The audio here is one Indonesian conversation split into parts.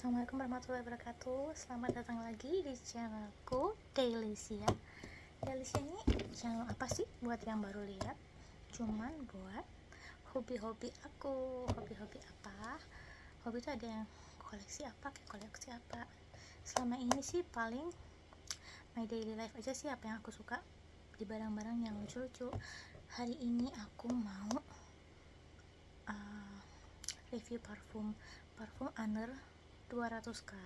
Assalamualaikum warahmatullahi wabarakatuh. Selamat datang lagi di channelku Dailysia. Dailysia ini channel apa sih buat yang baru lihat? Cuman buat hobi-hobi aku. Hobi-hobi apa? Hobi itu ada yang koleksi apa. Selama ini sih paling my daily life aja sih, apa yang aku suka di barang-barang yang lucu-lucu. Hari ini aku mau review parfum Under 200k.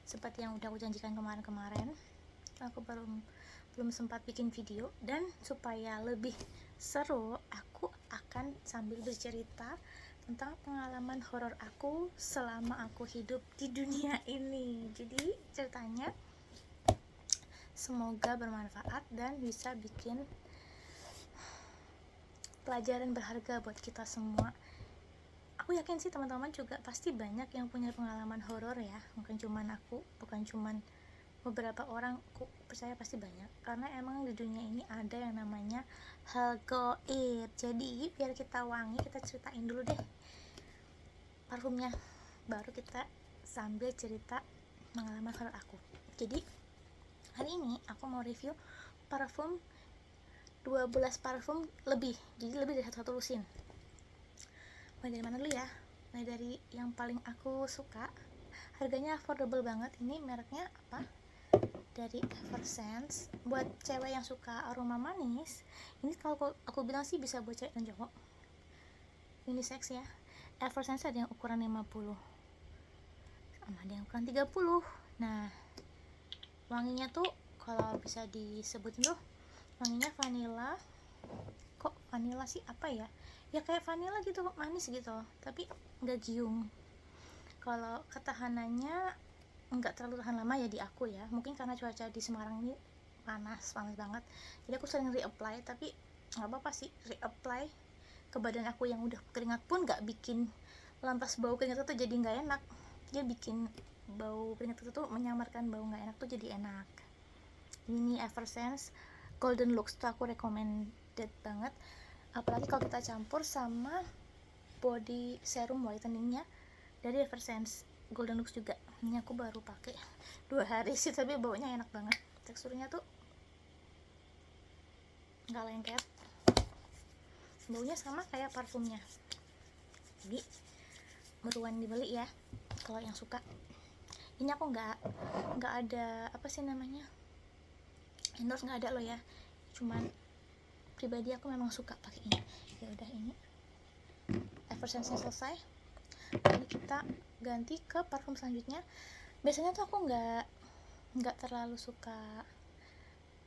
Seperti yang udah aku janjikan kemarin, aku belum sempat bikin video, dan supaya lebih seru aku akan sambil bercerita tentang pengalaman horor aku selama aku hidup di dunia ini. Jadi ceritanya semoga bermanfaat dan bisa bikin pelajaran berharga buat kita semua. Aku yakin sih teman-teman juga pasti banyak yang punya pengalaman horor ya, bukan cuman aku, bukan cuman beberapa orang. Aku percaya pasti banyak, karena emang di dunia ini ada yang namanya hal gaib. Jadi biar kita wangi, kita ceritain dulu deh parfumnya, baru kita sambil cerita pengalaman horor aku. Jadi hari ini aku mau review parfum 12 parfum lebih, jadi lebih dari satu lusin. Mulai dari mana dulu ya? Mulai dari yang paling aku suka, harganya affordable banget. Ini mereknya apa? Dari Eversense. Buat cewek yang suka aroma manis, ini kalau aku bilang sih bisa buat cewek dan cowok, unisex ya. Eversense ada yang ukuran 50 sama ada yang ukuran 30. Nah, wanginya tuh kalau bisa disebutin tuh wanginya vanilla. Kok vanilla sih, apa ya, ya kayak vanilla gitu, manis gitu, tapi nggak giung. Kalau ketahanannya nggak terlalu tahan lama ya di aku ya, mungkin karena cuaca di Semarang ini panas banget, jadi aku sering reapply. Tapi nggak apa-apa sih, reapply ke badan aku yang udah keringat pun nggak bikin lantas bau keringat itu jadi nggak enak. Dia bikin bau keringat itu tuh menyamarkan bau nggak enak tuh jadi enak. Ini Eversense Golden Lux tuh aku recommended banget, apalagi kalau kita campur sama body serum whiteningnya dari Eversense Golden Lux juga. Ini aku baru pakai 2 hari sih, tapi baunya enak banget. Teksturnya tuh nggak lengket, baunya sama kayak parfumnya. Jadi buruan dibeli ya kalau yang suka. Ini aku nggak ada apa sih namanya, endorse, nggak ada loh ya, cuman pribadi aku memang suka pakai ini. Ya udah, ini Eversense-nya selesai. Ini kita ganti ke parfum selanjutnya. Biasanya tuh aku nggak terlalu suka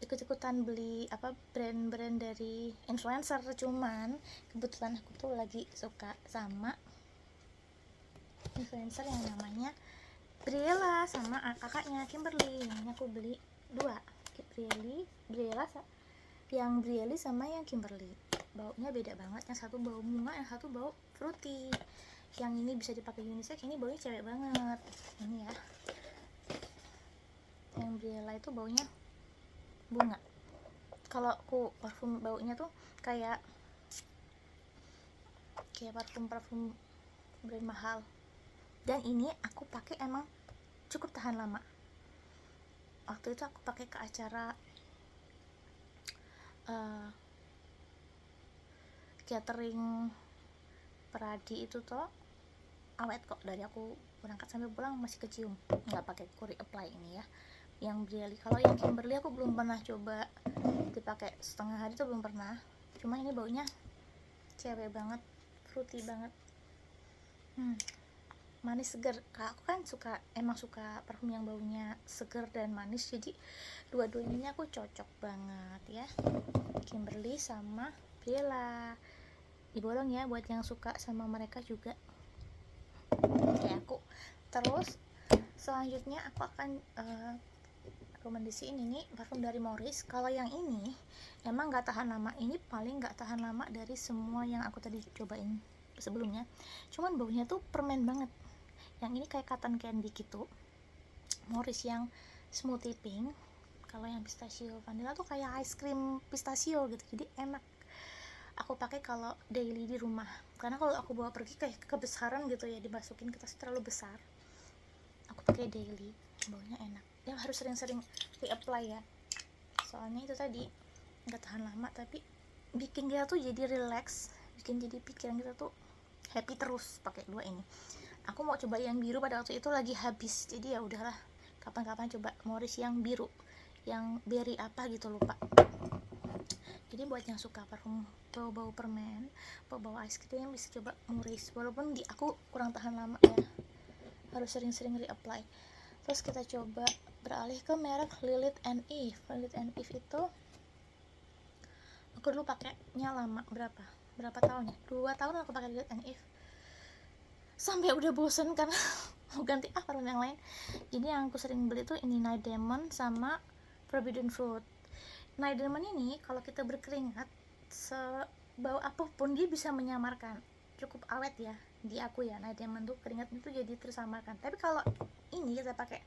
ikut-ikutan beli apa brand-brand dari influencer, cuman kebetulan aku tuh lagi suka sama influencer yang namanya Briella sama kakaknya Kimberly. Ini aku beli 2, Briella yang Brielle sama yang Kimberly. Baunya beda banget, yang satu bau bunga, yang satu bau fruity. Yang ini bisa dipakai unisex, ini baunya cewek banget. Ini ya, yang Briella itu baunya bunga. Kalau aku parfum baunya tuh kayak parfum brand mahal, dan ini aku pakai emang cukup tahan lama. Waktu itu aku pakai ke acara catering Peradi itu tuh awet kok, dari aku berangkat sampai pulang masih kecium. Nggak pakai apply ini ya, yang Brielle. Kalau yang Kimberly aku belum pernah coba dipakai setengah hari tuh, belum pernah. Cuma ini baunya cewek banget, fruity banget, manis segar. Aku kan emang suka parfum yang baunya segar dan manis, jadi dua-duanya aku cocok banget ya, Kimberly sama Briella. Dibolong ya buat yang suka sama mereka juga kayak aku. Terus selanjutnya aku akan rekomendasiin ini parfum dari Morris. Kalau yang ini emang nggak tahan lama, ini paling nggak tahan lama dari semua yang aku tadi cobain sebelumnya. Cuman baunya tuh permen banget. Yang ini kayak cotton candy gitu, Morris yang smoothie pink. Kalau yang pistachio vanilla tuh kayak ice cream pistachio gitu, jadi enak. Aku pakai kalau daily di rumah, karena kalau aku bawa pergi kayak kebesaran gitu ya, dimasukin ke tas terlalu besar. pakai daily, baunya enak. Dia harus sering-sering reapply ya, soalnya itu tadi nggak tahan lama, tapi bikin kita tuh jadi relax, bikin jadi pikiran kita tuh happy terus pakai dua ini. Aku mau coba yang biru pada waktu itu lagi habis, jadi ya udahlah, kapan-kapan coba Morris yang biru, yang berry apa gitu lupa. Jadi buat yang suka parfum bau permen, bau ice cream, bisa coba Morris, walaupun di aku kurang tahan lama ya, harus sering-sering reapply. Terus kita coba beralih ke merek Lilith and Eve. Lilith and Eve itu aku dulu pakainya lama, berapa tahun ya, 2 tahun aku pakai Lilith and Eve sampai udah bosen karena mau ganti parfum yang lain. Jadi yang aku sering beli tuh ini Night Demon sama Forbidden Fruit. Night Demon ini kalau kita berkeringat sebau apapun dia bisa menyamarkan, cukup awet ya di aku ya. Night Demon tuh keringat itu jadi tersamarkan. Tapi kalau ini kita pakai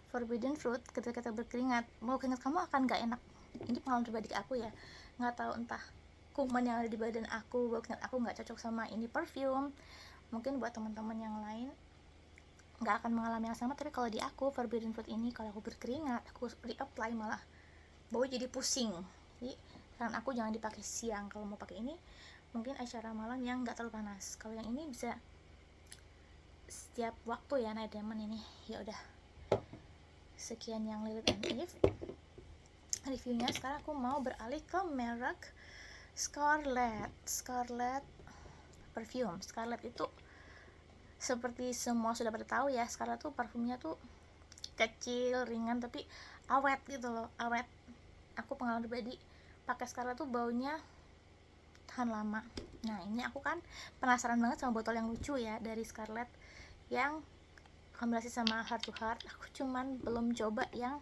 Forbidden Fruit, ketika kita berkeringat, mau keringat kamu akan gak enak. Ini pengalaman pribadi aku ya, nggak tahu entah kuman yang ada di badan aku, bau keringat aku nggak cocok sama ini perfume. Mungkin buat teman-teman yang lain nggak akan mengalami yang sama, tapi kalau di aku Forbidden Fruit ini kalau aku berkeringat, aku reapply malah bau jadi pusing. Jadi saran aku jangan dipakai siang. Kalau mau pakai ini mungkin acara malam yang nggak terlalu panas. Kalau yang ini bisa setiap waktu ya, Night Demon ini. Ya udah, sekian yang Lilith and Eve reviewnya. Sekarang aku mau beralih ke merek Scarlett perfume. Scarlett itu seperti semua sudah pada tahu ya, Scarlett tuh parfumnya tuh kecil, ringan, tapi awet gitu loh, awet. Aku pengalaman pribadi pakai Scarlett tuh baunya tahan lama. Nah ini aku kan penasaran banget sama botol yang lucu ya dari Scarlett yang kombinasi sama Heart to Heart. Aku cuman belum coba yang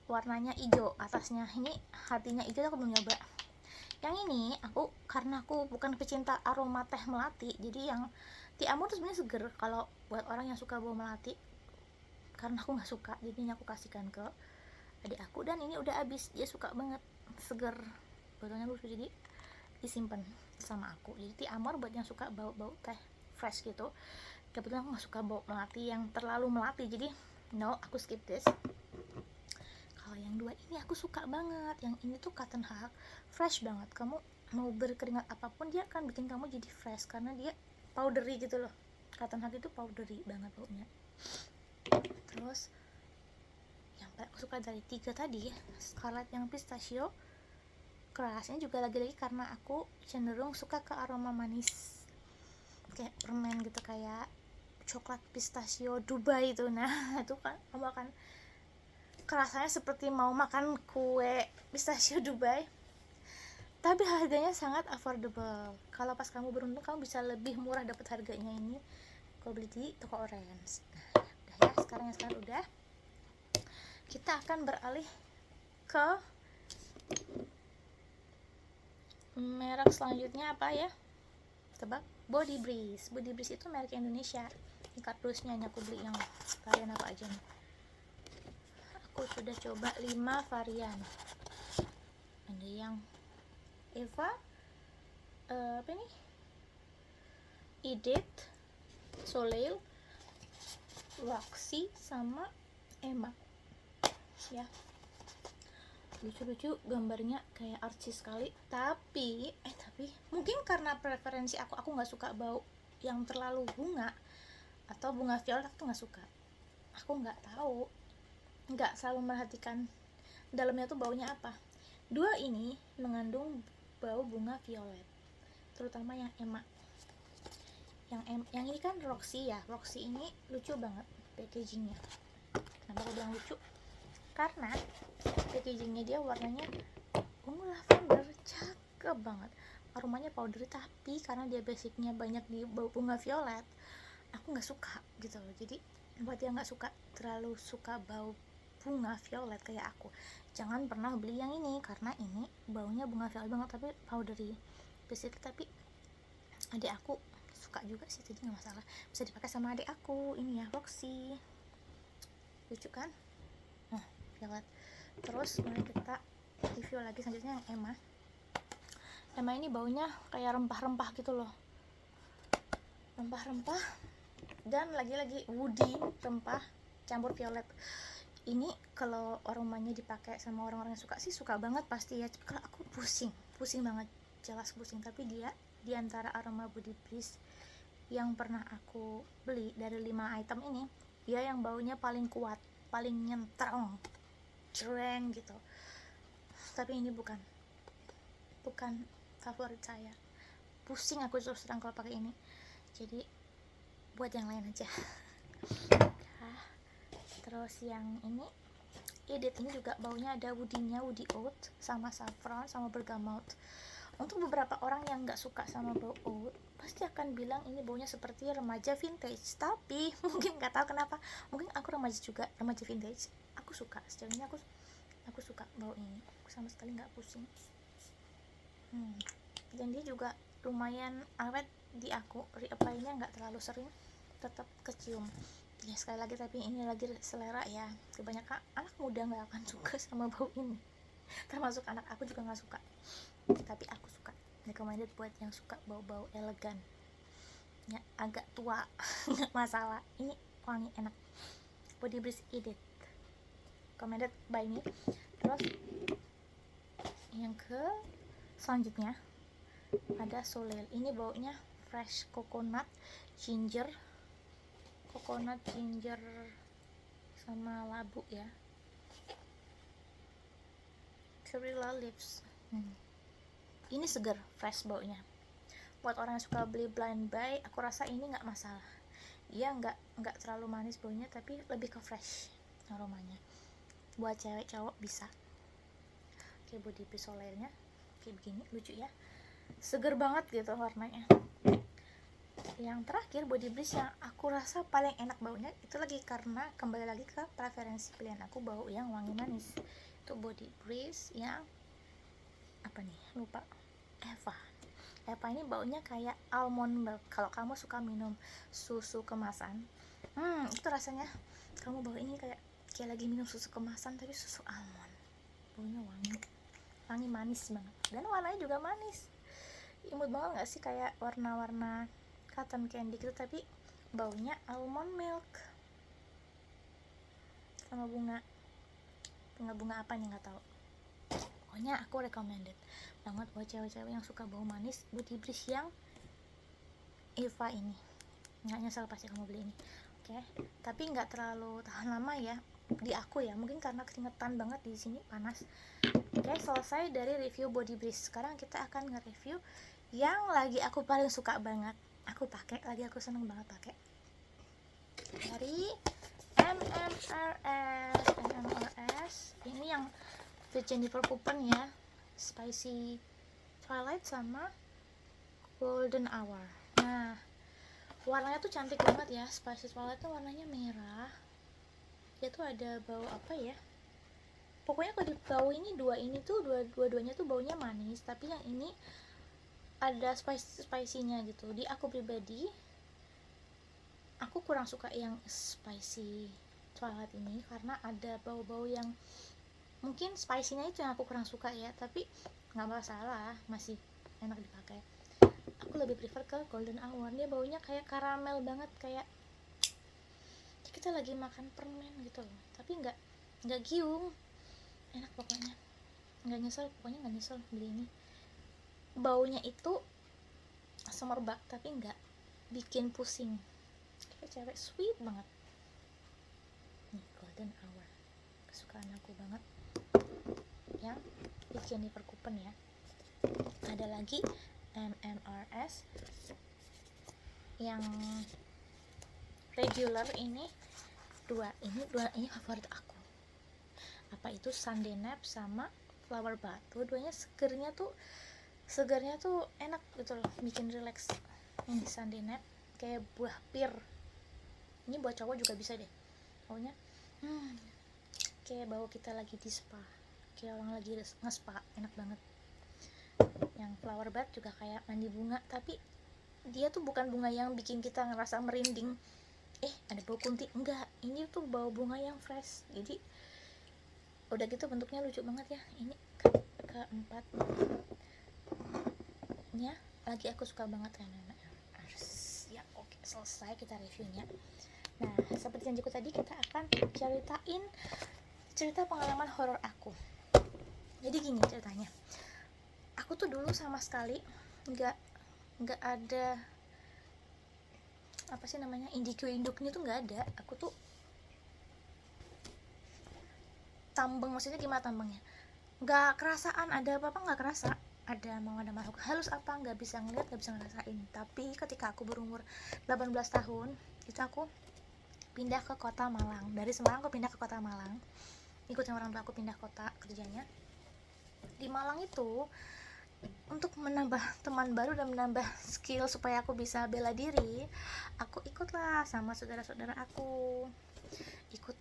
warnanya hijau atasnya, ini hatinya hijau, aku belum nyoba. Yang ini karena aku bukan pecinta aroma teh melati, jadi yang Tea Amour tuh sebenarnya seger kalau buat orang yang suka bau melati. Karena aku nggak suka, jadi ini aku kasihkan ke adik aku, dan ini udah habis, dia suka banget, seger, botolnya lucu, jadi disimpan sama aku. Jadi Tea Amour buat yang suka bau-bau teh fresh gitu. Kebetulan aku nggak suka bau melati yang terlalu melati, jadi no, aku skip this. Kalau yang dua ini aku suka banget. Yang ini tuh cotton hug, fresh banget. Kamu mau berkeringat apapun dia akan bikin kamu jadi fresh karena dia powdery gitu loh. Cotton hug itu powdery banget baunya. Terus yang aku suka dari 3 tadi, Scarlett yang pistachio, kerasnya juga lagi-lagi karena aku cenderung suka ke aroma manis kayak permen gitu, kayak coklat pistachio Dubai itu. Nah itu kan kamu akan kerasanya seperti mau makan kue pistachio Dubai, tapi harganya sangat affordable. Kalau pas kamu beruntung kamu bisa lebih murah dapat harganya ini kalau beli di toko orange. Nah udah ya, sekarang udah, kita akan beralih ke merek selanjutnya apa ya, tebak. Body Breeze itu merek Indonesia. Ini kardusnya aku beli yang varian apa aja nih. Aku sudah coba 5 varian. Ada yang Eva, apa ini, Edith, Soleil, Roxy, sama Emma ya. Lucu-lucu gambarnya, kayak artsy sekali. Tapi mungkin karena preferensi aku nggak suka bau yang terlalu bunga atau bunga violet, aku nggak suka. Aku nggak tahu, nggak selalu merhatikan dalamnya tuh baunya apa. Dua ini mengandung bau bunga violet, terutama yang Emma. Yang ini kan Roxy ya. Roxy ini lucu banget packagingnya. Kenapa aku bilang lucu? Karena packagingnya dia warnanya ungu lavender, cakep banget. Aromanya powdery, tapi karena dia basicnya banyak di bau bunga violet, aku nggak suka gitu loh. Jadi buat yang nggak terlalu suka bau bunga violet kayak aku, jangan pernah beli yang ini, karena ini baunya bunga violet banget tapi powdery basic. Tapi adik aku suka juga sih, jadi nggak masalah, bisa dipakai sama adik aku. Ini ya Roxy, lucu kan. Nah violet. Terus mari kita review lagi selanjutnya yang Emma ini baunya kayak rempah-rempah gitu loh, rempah-rempah dan lagi-lagi woody, rempah campur violet. Ini kalau aromanya dipakai sama orang-orang yang suka sih suka banget pasti ya. Kalau aku pusing banget, jelas pusing. Tapi dia diantara aroma body breeze yang pernah aku beli dari 5 item ini, dia yang baunya paling kuat, paling nyentrong, cereng gitu. Tapi ini bukan favorit saya. Pusing aku terus terang kalau pakai ini. Jadi buat yang lain aja. Terus yang ini Edit ini juga baunya ada woody-nya, woody oat sama saffron sama bergamot. Untuk beberapa orang yang nggak suka sama bau oat pasti akan bilang ini baunya seperti remaja vintage, tapi mungkin nggak tahu kenapa, mungkin aku remaja juga, remaja vintage. Aku suka, sejauh ini aku suka bau ini, aku sama sekali nggak pusing. Dan dia juga lumayan awet di aku, reapply-nya nggak terlalu sering, tetap kecium ya. Sekali lagi, tapi ini lagi selera ya, kebanyakan anak muda nggak akan suka sama bau ini, termasuk anak aku juga nggak suka, tapi aku suka. Recommended buat yang suka bau-bau elegan ya, agak tua nggak masalah, ini wangi enak. Body Breeze Edit, recommended by me. Terus yang ke selanjutnya ada Soleil. Ini baunya fresh coconut ginger sama labu ya, Curilla leaves. Ini segar, fresh baunya. Buat orang yang suka beli blind buy, aku rasa ini nggak masalah. Dia nggak terlalu manis baunya, tapi lebih ke fresh aromanya. Buat cewek cowok bisa. Oke, body breeze Soleilnya kayak begini, lucu ya, seger banget gitu warnanya. Yang terakhir body breeze yang aku rasa paling enak baunya, itu lagi karena kembali lagi ke preferensi pilihan aku, bau yang wangi manis. Itu body breeze yang apa nih, lupa, Eva ini baunya kayak almond milk. Kalau kamu suka minum susu kemasan, itu rasanya kamu bau ini kayak lagi minum susu kemasan tapi susu almond. Baunya wangi manis banget, dan warnanya juga manis. Imut banget gak sih, kayak warna-warna cotton candy gitu, tapi baunya almond milk sama bunga apa nih nggak tahu. Pokoknya aku recommended banget buat cewek-cewek yang suka bau manis, body breeze yang Eva ini. Nggak nyesel pasti kamu beli ini. Oke, tapi nggak terlalu tahan lama ya di aku ya, mungkin karena keringetan banget di sini, panas. Oke, selesai dari review body breeze. Sekarang kita akan nge-review yang lagi aku paling suka banget, aku pakai lagi, aku seneng banget pakai, dari MMRS. Ini yang The Jennifer Coupon ya, Spicy Twilight sama Golden Hour. Nah, warnanya tuh cantik banget ya. Spicy Twilight tuh warnanya merah, dia tuh ada bau apa ya, pokoknya kalau di bau ini dua-duanya tuh baunya manis, tapi yang ini ada spicy-nya gitu. Di aku pribadi, aku kurang suka yang spicy Twilight ini karena ada bau-bau yang mungkin spicy-nya itu yang aku kurang suka ya, tapi nggak masalah, masih enak dipakai. Aku lebih prefer ke Golden Hour. Dia baunya kayak karamel banget, kayak kita lagi makan permen gitu loh, tapi nggak giung, enak pokoknya. Nggak nyesel beli ini. Baunya itu semerbak tapi nggak bikin pusing, kayak cewek sweet banget. Nih, Golden Hour kesukaan aku banget yang di Jennifer Coupon ya. Ada lagi MMRS yang regular, ini dua ini favorit aku. Apa itu, Sunday Nap sama Flower Bath. Dua-duanya segarnya tuh enak gitu loh, bikin relax. Ini Sunday Nap kayak buah pir. Ini buat cowok juga bisa deh. Baunya kayak bau kita lagi di spa, kayak orang lagi nge-spa, enak banget. Yang Flower Bath juga kayak mandi bunga, tapi dia tuh bukan bunga yang bikin kita ngerasa merinding, ada bau kunti, enggak. Ini tuh bau bunga yang fresh, jadi udah gitu bentuknya lucu banget ya. Ini keempatnya lagi aku suka banget MMRS Ya oke, selesai kita reviewnya. Nah, seperti janjiku tadi, kita akan ceritain cerita pengalaman horor aku. Jadi gini ceritanya, aku tuh dulu sama sekali nggak ada apa sih namanya, indigo induknya tuh nggak ada. Aku tuh tambeng, maksudnya gimana tambengnya, nggak kerasaan ada apa-apa, nggak kerasa ada makhluk halus apa, nggak bisa ngeliat, nggak bisa ngerasain. Tapi ketika aku berumur 18 tahun itu aku pindah ke kota Malang. Dari Semarang aku pindah ke kota Malang, ikutin orang tua aku pindah kota kerjanya di Malang itu. Untuk menambah teman baru dan menambah skill supaya aku bisa bela diri, aku ikutlah sama saudara-saudara aku, ikut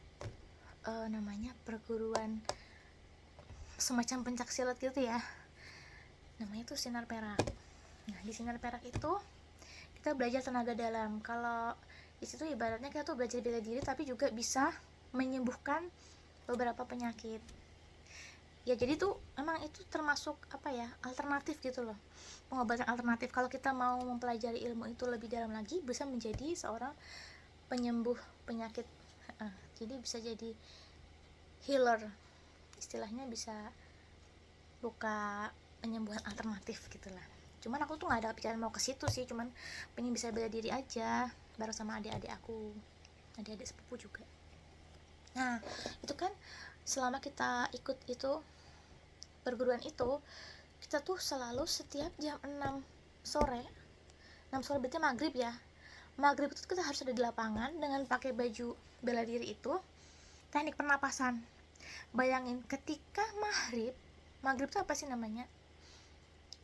namanya perguruan semacam pencak silat gitu ya, namanya tuh Sinar Perak. Nah, di Sinar Perak itu kita belajar tenaga dalam. Kalau di situ ibaratnya kita tuh belajar bela diri tapi juga bisa menyembuhkan beberapa penyakit. Ya jadi tuh emang itu termasuk apa ya, alternatif gitu loh, pengobatan alternatif. Kalau kita mau mempelajari ilmu itu lebih dalam lagi, bisa menjadi seorang penyembuh penyakit. Jadi bisa jadi healer, istilahnya bisa buka penyembuhan alternatif gitulah. Cuman aku tuh nggak ada pikiran mau ke situ sih, cuman pengen bisa bela diri aja bareng sama adik-adik aku, adik-adik sepupu juga. Nah itu kan selama kita ikut itu perguruan itu, kita tuh selalu setiap jam 6 sore, 6 sore berarti maghrib ya, maghrib itu kita harus ada di lapangan dengan pakai baju bela diri itu, teknik pernapasan. Bayangin ketika maghrib itu apa sih namanya,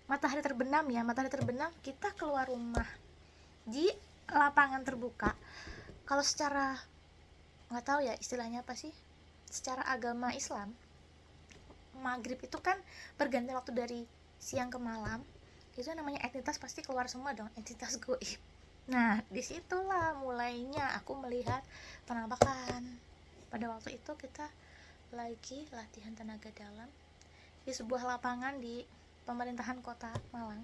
matahari terbenam ya, matahari terbenam, kita keluar rumah di lapangan terbuka. Kalau secara nggak tahu ya istilahnya apa sih, secara agama Islam maghrib itu kan pergantian waktu dari siang ke malam, itu namanya entitas pasti keluar semua dong, entitas goib. Nah disitulah mulainya aku melihat penampakan. Pada waktu itu kita lagi latihan tenaga dalam di sebuah lapangan di pemerintahan kota Malang.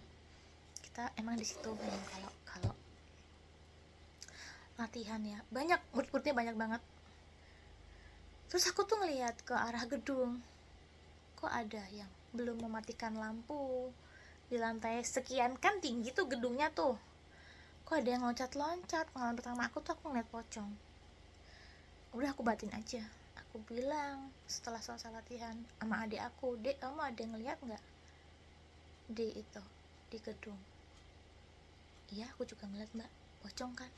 Kita emang di situ banyak, kalau latihan ya banyak, murid-muridnya banyak banget. Terus aku tuh ngelihat ke arah gedung, kok ada yang belum mematikan lampu di lantai sekian kan tinggi tuh gedungnya tuh, kok ada yang loncat-loncat. Pengalaman pertama aku tuh aku ngeliat pocong. Udah aku batin aja, aku bilang setelah selesai latihan sama adik aku, dek kamu ada yang ngeliat nggak di itu, di gedung? Iya aku juga ngeliat mbak, pocong kan.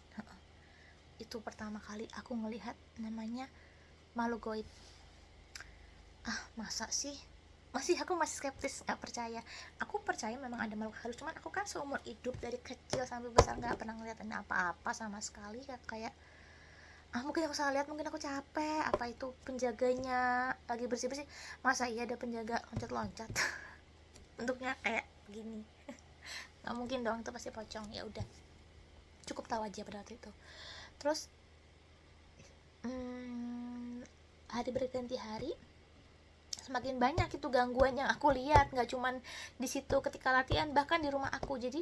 Itu pertama kali aku ngelihat namanya makhluk goib. Masa sih, aku masih skeptis, nggak percaya. Aku percaya memang ada makhluk halus, cuman aku kan seumur hidup dari kecil sampai besar nggak pernah ngeliatin apa-apa sama sekali. Kayak mungkin aku salah lihat, mungkin aku capek, apa itu penjaganya lagi bersih-bersih, masa iya ada penjaga loncat-loncat bentuknya kayak gini. Nggak mungkin dong, itu pasti pocong. Ya udah, cukup tahu aja pada waktu itu. Terus hari berganti hari semakin banyak itu gangguan yang aku lihat, nggak cuman di situ ketika latihan, bahkan di rumah aku. Jadi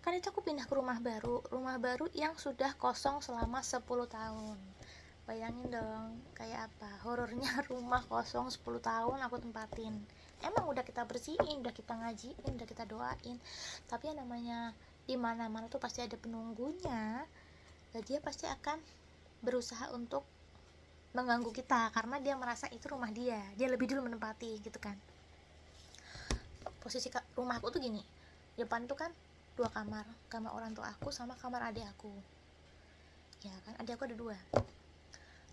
kan itu aku pindah ke rumah baru yang sudah kosong selama 10 tahun. Bayangin dong kayak apa horornya rumah kosong 10 tahun aku tempatin. Emang udah kita bersihin, udah kita ngajiin, udah kita doain, tapi yang namanya di mana-mana tuh pasti ada penunggunya. Dan dia pasti akan berusaha untuk mengganggu kita karena dia merasa itu rumah dia lebih dulu menempati gitu kan. Posisi rumah aku tuh gini, depan tuh kan 2 kamar orang tua aku sama kamar adik aku ya kan. Adik aku ada 2,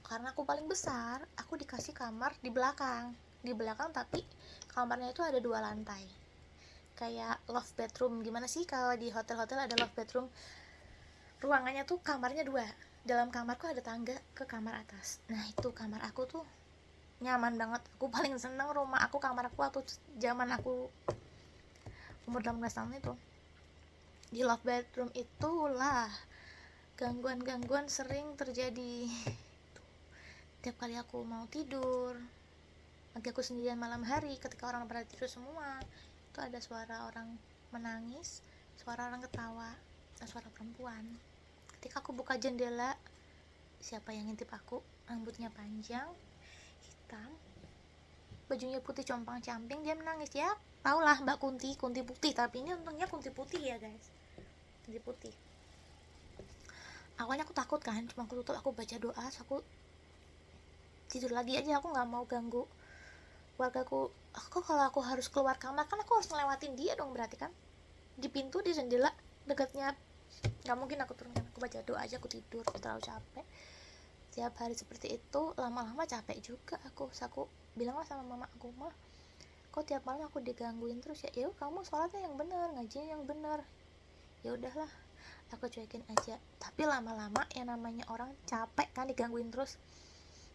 karena aku paling besar aku dikasih kamar di belakang tapi kamarnya itu ada 2 lantai, kayak loft bedroom. Gimana sih kalau di hotel-hotel ada loft bedroom, ruangannya tuh kamarnya 2, dalam kamarku ada tangga ke kamar atas. Nah itu kamar aku tuh nyaman banget, aku paling seneng rumah aku, kamar aku waktu zaman aku umur 18 tahun itu. Di loft bedroom itulah gangguan-gangguan sering terjadi. Tiap kali aku mau tidur, lagi aku sendirian malam hari ketika orang pada tidur semua, itu ada suara orang menangis, suara orang ketawa, dan suara perempuan. Ketika aku buka jendela, siapa yang ngintip aku? Rambutnya panjang, hitam, bajunya putih compang-camping, dia menangis. Ya tau lah Mbak Kunti putih, tapi ini untungnya Kunti putih ya guys, Kunti putih. Awalnya aku takut kan, cuma aku tutup, aku baca doa, aku tidur lagi aja. Aku nggak mau ganggu keluargaku. Kalau aku harus keluar kamar kan aku harus ngelewatin dia dong, berarti kan di pintu, di jendela dekatnya, nggak mungkin aku turun. Aku baca doa aja, aku tidur, aku terlalu capek. Tiap hari seperti itu, lama-lama capek juga aku. Aku bilang lah sama mama aku, mah kok tiap malam aku digangguin terus ya. Ya kamu sholatnya yang benar, ngajinya yang benar. Ya udahlah, aku cuekin aja. Tapi lama-lama yang namanya orang capek kan digangguin terus,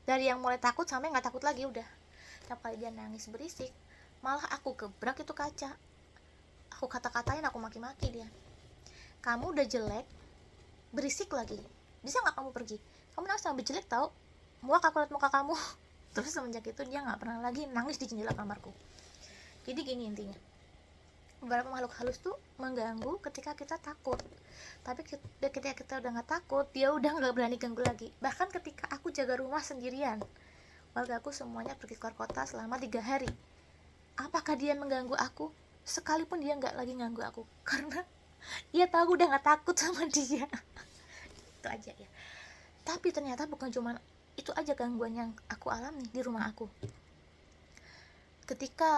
dari yang mulai takut sampai nggak takut lagi. Udah tiap kali dia nangis berisik, malah aku gebrak itu kaca, aku kata-katain, aku maki-maki dia. Kamu udah jelek, berisik lagi, bisa nggak kamu pergi? Kamu nangis sampai jelek tau, muak aku liat muka kamu. Terus semenjak itu dia nggak pernah lagi nangis di jendela kamarku. Jadi gini intinya, beberapa makhluk halus tuh mengganggu ketika kita takut, tapi ketika kita udah nggak takut, dia udah nggak berani ganggu lagi. Bahkan ketika aku jaga rumah sendirian, warga aku semuanya pergi keluar kota selama 3 hari, apakah dia mengganggu aku? Sekalipun dia nggak lagi ganggu aku, karena dia tahu aku udah nggak takut sama dia. Itu aja ya. Tapi ternyata bukan cuma itu aja gangguan yang aku alami di rumah aku. Ketika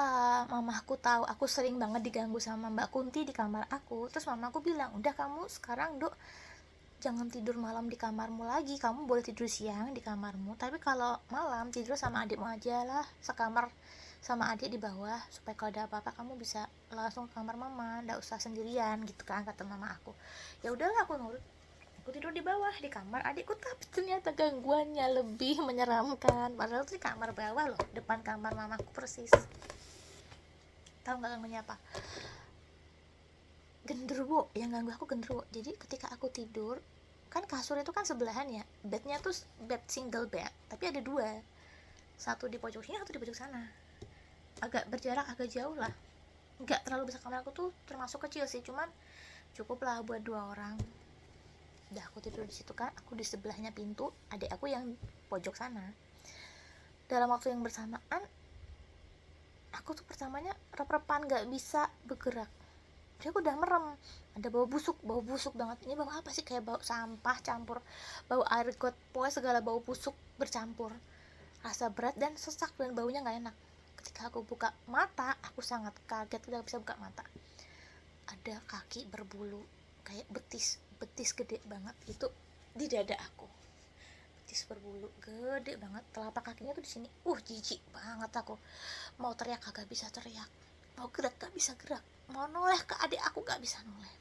mamaku tahu aku sering banget diganggu sama Mbak Kunti di kamar aku, terus mamaku bilang, udah kamu sekarang Dok, jangan tidur malam di kamarmu lagi, kamu boleh tidur siang di kamarmu, tapi kalau malam tidur sama adikmu aja lah, sekamar sama adik di bawah, supaya kalau ada apa-apa kamu bisa langsung ke kamar mama, nggak usah sendirian gitu kan, kata mama aku. Ya udahlah, aku nurut, aku tidur di bawah di kamar adikku. Tapi ternyata gangguannya lebih menyeramkan, padahal itu di kamar bawah loh, depan kamar mamaku persis. Tahu nggak gangguannya apa? Genderuwo, yang ganggu aku genderuwo. Jadi ketika aku tidur kan kasur itu kan sebelahan ya, bednya tuh bed single bed, tapi ada dua, satu di pojok sini, satu di pojok sana, agak berjarak agak jauh lah, nggak terlalu besar. Kamar aku tuh termasuk kecil sih, cuman cukup lah buat 2 orang. Udah aku tidur di situ kan, aku di sebelahnya pintu, adik aku yang pojok sana. Dalam waktu yang bersamaan, aku tuh pertamanya rep-repan, nggak bisa bergerak. Jadi aku udah merem, ada bau busuk banget. Ini bau apa sih? Kayak bau sampah campur bau air got, pokoknya segala bau busuk bercampur. Rasa berat dan sesak dan baunya nggak enak. Ketika aku buka mata, aku sangat kaget, udah bisa buka mata. Ada kaki berbulu kayak betis gede banget itu di dada aku, betis berbulu gede banget, telapak kakinya tuh di sini. Jijik banget aku, mau teriak kagak bisa teriak, mau gerak gak bisa gerak, mau noleh ke adik aku gak bisa noleh.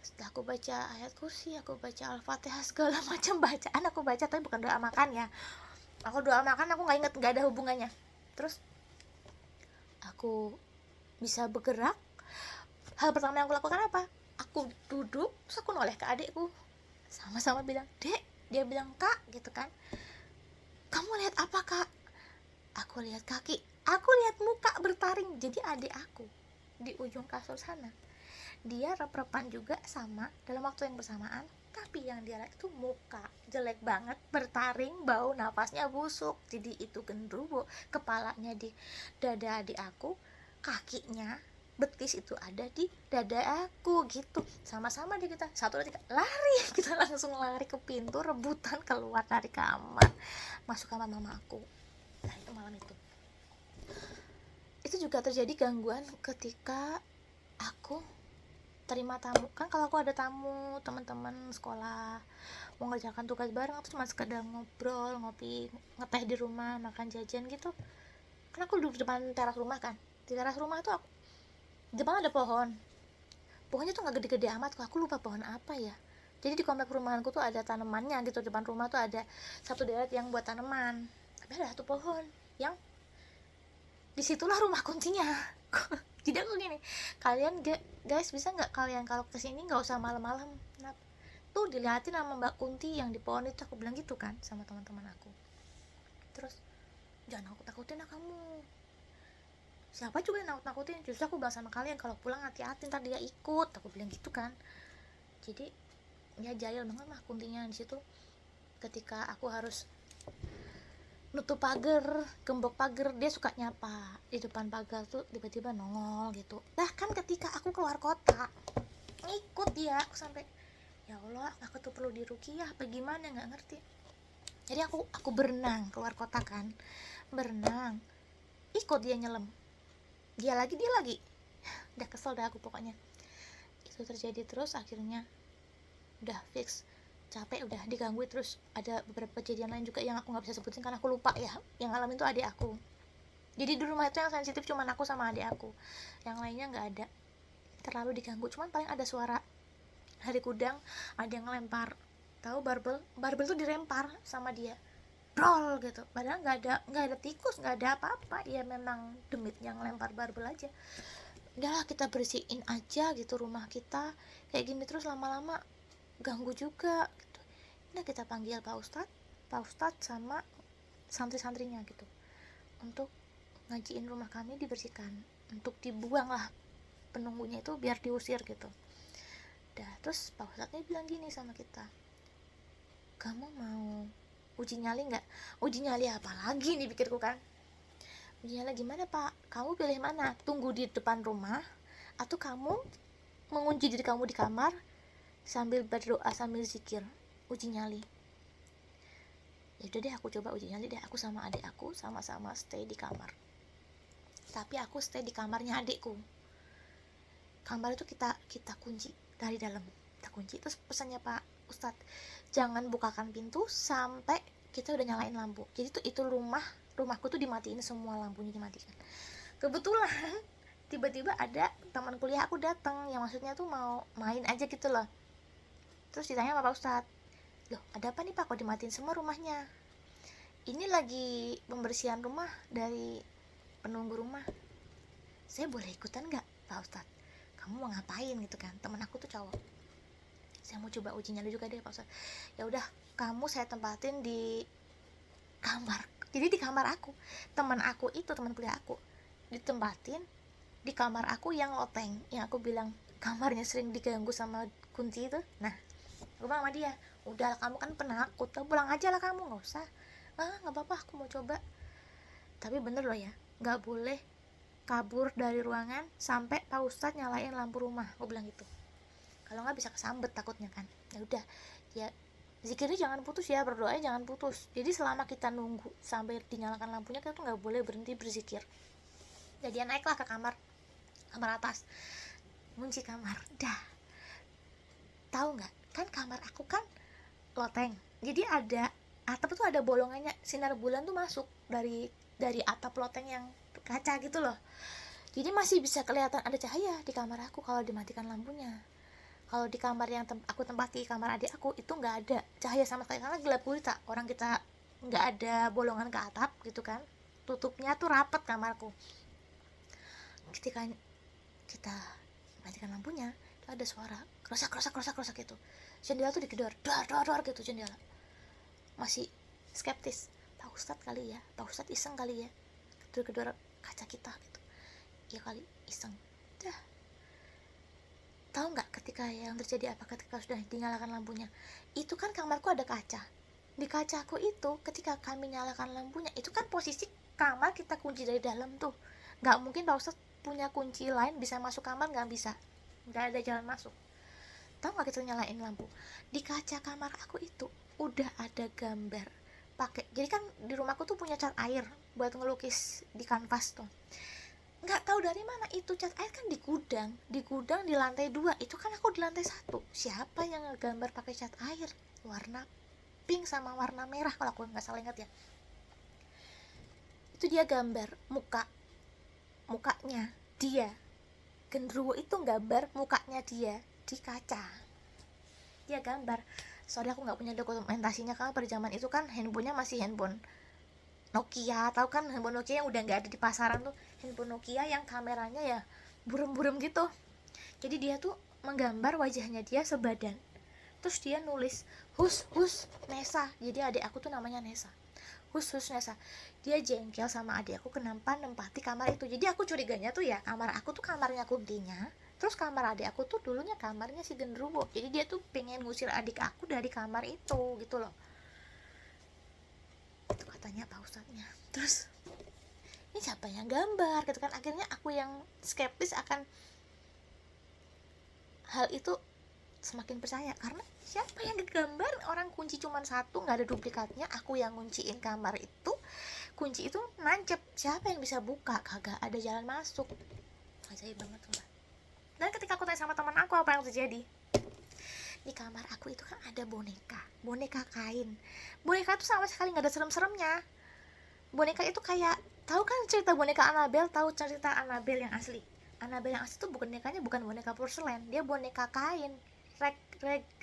Setelah aku baca ayat kursi, aku baca al-fatihah, segala macam bacaan aku baca, tapi bukan doa makan ya. Aku doa makan aku nggak inget, nggak ada hubungannya. Terus aku bisa bergerak. Hal pertama yang aku lakukan apa? Aku duduk, terus aku noleh ke adikku, sama-sama bilang, Dek. Dia bilang, Kak, gitu kan. Kamu lihat apa, Kak? Aku lihat kaki, aku lihat muka bertaring. Jadi adik aku di ujung kasur sana, dia rep-repan juga sama dalam waktu yang bersamaan, tapi yang dia lihat itu muka jelek banget, bertaring, bau, napasnya busuk. Jadi itu genderuwo. Kepalanya di dada adik aku, kakinya betis itu ada di dada aku gitu. Sama-sama di kita, 1, 2, 3 lari. Kita langsung lari ke pintu, rebutan keluar dari kamar, masuk kamar mama aku. Nah itu malam itu juga terjadi gangguan ketika aku terima tamu. Kan kalau aku ada tamu, teman-teman sekolah mau ngerjakan tugas bareng, atau cuma sekedar ngobrol, ngopi, ngeteh di rumah, makan jajan gitu, kan aku duduk di depan teras rumah kan. Di teras rumah itu aku, di depan ada pohonnya tuh nggak gede-gede amat, aku lupa pohon apa ya. Jadi di komplek perumahanku tuh ada tanamannya gitu, depan rumah tuh ada satu deret yang buat tanaman, tapi ada satu pohon yang disitulah rumah kuncinya. Jadi aku gini, kalian guys bisa nggak kalian kalau kesini nggak usah malam-malam, nah, tuh dilihatin sama Mbak Kunti yang di pohon itu, aku bilang gitu kan sama teman-teman aku. Terus jangan nakut-nakutin kamu, siapa juga yang nakut-nakutin, justru aku bilang sama kalian kalau pulang hati-hati, ntar dia ikut, aku bilang gitu kan. Jadi ya jahil banget lah kuntinya di situ. Ketika aku harus nutup pagar, gembok pagar, dia suka nyapa di depan pagar tuh, tiba-tiba nongol gitu. Bahkan ketika aku keluar kota ikut dia, aku sampai ya Allah, aku tuh perlu diruqyah apa gimana, nggak ngerti. Jadi aku berenang keluar kota kan, berenang ikut dia nyelam, dia lagi udah kesel dah aku pokoknya. Itu terjadi terus, akhirnya udah fix, capek udah diganggu terus. Ada beberapa kejadian lain juga yang aku nggak bisa sebutin karena aku lupa ya. Yang ngalamin tuh adik aku. Jadi di rumah itu yang sensitif cuman aku sama adik aku, yang lainnya nggak ada terlalu diganggu. Cuman paling ada suara dari gudang, ada yang ngelempar, tahu barbel tuh dilempar sama dia, brol gitu. Padahal nggak ada tikus, nggak ada apa-apa, ya memang demit yang ngelempar barbel aja. Udahlah kita bersihin aja gitu rumah kita, kayak gini terus lama-lama ganggu juga gitu. Nah kita panggil Pak Ustadz sama santri-santrinya gitu untuk ngajiin rumah kami dibersihkan, untuk dibuang lah penunggunya itu biar diusir gitu. Dah terus Pak Ustadznya bilang gini sama kita, kamu mau uji nyali nggak? Uji nyali apa lagi nih pikirku kan. Uji nyali gimana Pak? Kamu pilih mana? Tunggu di depan rumah atau kamu mengunci diri kamu di kamar sambil berdoa sambil zikir? Uji nyali. Ya udah deh, aku coba uji nyali deh. Aku sama adik aku sama-sama stay di kamar. Tapi aku stay di kamarnya adikku. Kamar itu kita kunci dari dalam. Kita kunci. Terus pesannya Pak Ustadz, jangan bukakan pintu sampai kita udah nyalain lampu. Jadi itu rumahku tuh dimatiin, semua lampunya dimatikan. Kebetulan tiba-tiba ada teman kuliah aku datang, yang maksudnya tuh mau main aja gitu loh. Terus ditanya sama Pak Ustadz, loh ada apa nih Pak, kok dimatiin semua rumahnya? Ini lagi pembersihan rumah dari penunggu rumah. Saya boleh ikutan nggak Pak Ustadz? Kamu mau ngapain gitu kan? Temen aku tuh cowok. Saya mau coba uji nyali juga deh Pak Ustadz. Ya udah, kamu saya tempatin di kamar. Jadi di kamar aku, teman aku itu, teman kuliah aku, ditempatin di kamar aku yang loteng, yang aku bilang kamarnya sering diganggu sama kunci itu. Nah gue bilang sama dia, udah kamu kan penakut, pulang aja lah kamu, nggak usah. Nggak apa-apa, aku mau coba. Tapi bener loh ya, nggak boleh kabur dari ruangan sampai Pak Ustadz nyalain lampu rumah, gue bilang gitu. Kalau nggak bisa kesambet takutnya kan. Ya udah, ya zikirnya jangan putus ya, berdoanya jangan putus. Jadi selama kita nunggu sampai dinyalakan lampunya, kita tuh nggak boleh berhenti berzikir. Jadi dia naiklah ke kamar atas, kunci kamar. Dah, tahu nggak? Kan kamar aku kan loteng, jadi ada atap tuh ada bolongannya, sinar bulan tuh masuk dari atap loteng yang kaca gitu loh. Jadi masih bisa kelihatan ada cahaya di kamar aku kalau dimatikan lampunya. Kalau di kamar yang aku tempati, kamar adik aku, itu nggak ada cahaya sama sekali karena gelap gulita. Orang kita nggak ada bolongan ke atap gitu kan, tutupnya tuh rapet kamarku. Ketika kita matikan lampunya, itu ada suara krosak gitu. Jendela tuh digedor, dor gitu jendela. Masih skeptis, Pak Ustadz kali ya, Pak Ustadz iseng kali ya, gedor kaca kita gitu. Ya kali iseng. Dah. Tahu nggak ketika yang terjadi apa ketika sudah dinyalakan lampunya? Itu kan kamarku ada kaca. Di kacaku itu ketika kami nyalakan lampunya, itu kan posisi kamar kita kunci dari dalam tuh. Nggak mungkin Pak Ustadz punya kunci lain bisa masuk kamar, nggak bisa. Nggak ada jalan masuk. Tahu nggak kita nyalain lampu? Di kaca kamar aku itu udah ada gambar pakai. Jadi kan di rumahku tuh punya cat air buat ngelukis di kanvas tuh. Nggak tahu dari mana itu cat air kan di gudang di lantai 2. Itu kan aku di lantai 1. Siapa yang ngegambar pakai cat air warna pink sama warna merah kalau aku nggak salah ingat ya. Itu dia gambar mukanya dia. Genderuwo itu gambar mukanya dia di kaca. Dia gambar. Soalnya aku nggak punya dokumentasinya karena pada zaman itu kan handphonenya masih handphone Nokia. Tahu kan handphone Nokia yang udah nggak ada di pasaran tuh, handphone Nokia yang kameranya ya burem-burem gitu. Jadi dia tuh menggambar wajahnya dia sebadan, terus dia nulis hus Nesa. Jadi adik aku tuh namanya Nesa. Hus Nesa. Dia jengkel sama adik aku kenapa nempati kamar itu. Jadi aku curiganya tuh ya, kamar aku tuh kamarnya kuntinya, Terus kamar adik aku tuh dulunya kamarnya si genderuwo, jadi dia tuh pengen ngusir adik aku dari kamar itu gitu loh, itu katanya pak ustadznya. Terus ini siapa yang gambar gitu kan, akhirnya aku yang skeptis akan hal itu semakin percaya, karena siapa yang gambar, orang kunci cuma satu, nggak ada duplikatnya, aku yang ngunciin kamar itu, kunci itu nancep, siapa yang bisa buka, kagak ada jalan masuk. Ajaib banget sumpah. Dan ketika aku tanya sama teman aku apa yang terjadi, di kamar aku itu kan ada boneka kain. Boneka itu sama sekali nggak ada serem-seremnya. Boneka itu kayak, tahu kan cerita boneka Annabelle, tahu cerita Annabelle yang asli. Annabelle yang asli itu bonekanya bukan boneka porselen, dia boneka kain.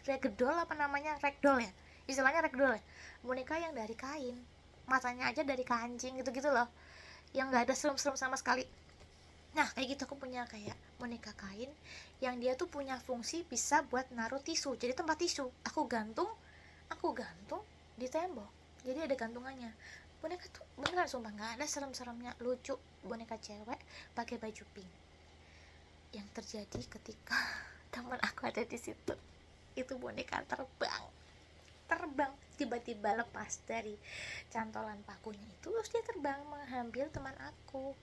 Ragdoll apa namanya, ragdoll ya, istilahnya ragdoll ya, boneka yang dari kain, matanya aja dari kancing gitu-gitu loh, yang nggak ada serem-serem sama sekali. Nah kayak gitu aku punya kayak boneka kain yang dia tuh punya fungsi bisa buat naruh tisu, jadi tempat tisu aku gantung di tembok, jadi ada gantungannya. Boneka tuh beneran sumpah nggak ada serem-seremnya, lucu, boneka cewek pakai baju pink. Yang terjadi ketika teman aku ada di situ, itu boneka terbang tiba-tiba lepas dari cantolan pakunya itu, terus dia terbang mengambil teman aku.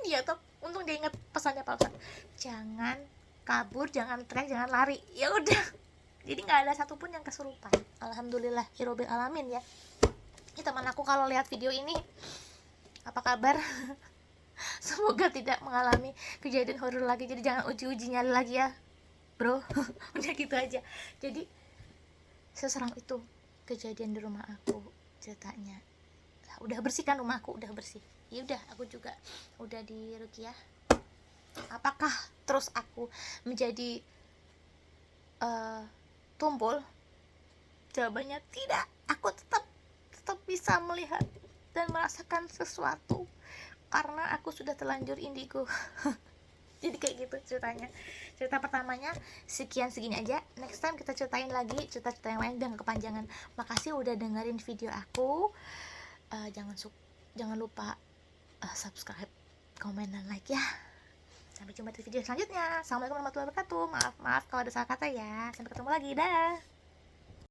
Dia tuh untung dia inget pesannya Pak Ustadz, jangan kabur, jangan teriak, jangan lari. Ya udah, jadi nggak ada satupun yang kesurupan, alhamdulillah hirobil alamin ya. Ini teman aku kalau lihat video ini, apa kabar? Semoga tidak mengalami kejadian horor lagi, jadi jangan uji-uji nyali lagi ya bro. Udah gitu aja. Jadi seseram itu kejadian di rumah aku ceritanya. Udah bersih kan rumahku, udah bersih. Ya udah, aku juga udah di ruqyah. Apakah terus aku menjadi tumpul? Jawabannya tidak. Aku tetap bisa melihat dan merasakan sesuatu karena aku sudah terlanjur indigo. Jadi kayak gitu ceritanya. Cerita pertamanya sekian segini aja. Next time kita ceritain lagi cerita-cerita yang lain biar gak kepanjangan. Makasih udah dengerin video aku. Jangan lupa subscribe, komen, dan like ya. Sampai jumpa di video selanjutnya. Assalamualaikum warahmatullahi wabarakatuh. Maaf kalau ada salah kata ya. Sampai ketemu lagi, dah.